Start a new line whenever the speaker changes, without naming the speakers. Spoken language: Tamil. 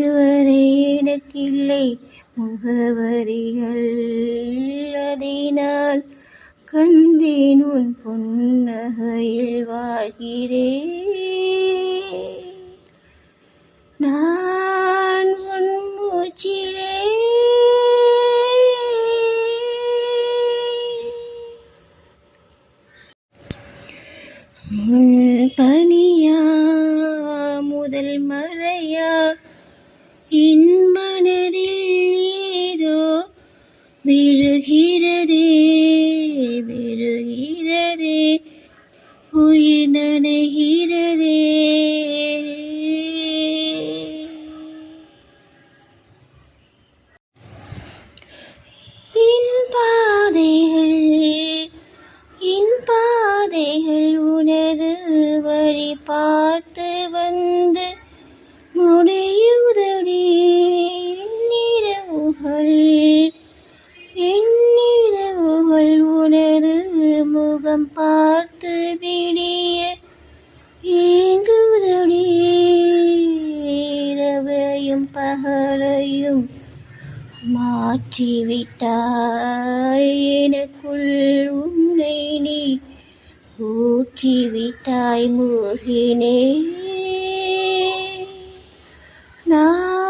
இதுவரை எனக்கில்லை முகவரிகள், அதனால் கண்டேன் உன் புன்னகையில் வாழ்கிறேன். நான் உன் மூச்சிலே முன் பனியா முதல் மழையா என் மனதில் ஏதோ விழுகிறதே விழுகிறதே உயிர் நனைகிறதே. என் பாதைகள் உனது வழி பார்த்து வந்து முடியுதடி. என் உனது முகம் பார்த்து விடிய ஏங்குதடி. இரவையும் பகலையும் மாற்றிவிட்டாய் எனக்குள் உன்னை நீ ஊற்றிவிட்டாய் மூழ்கினே நான்.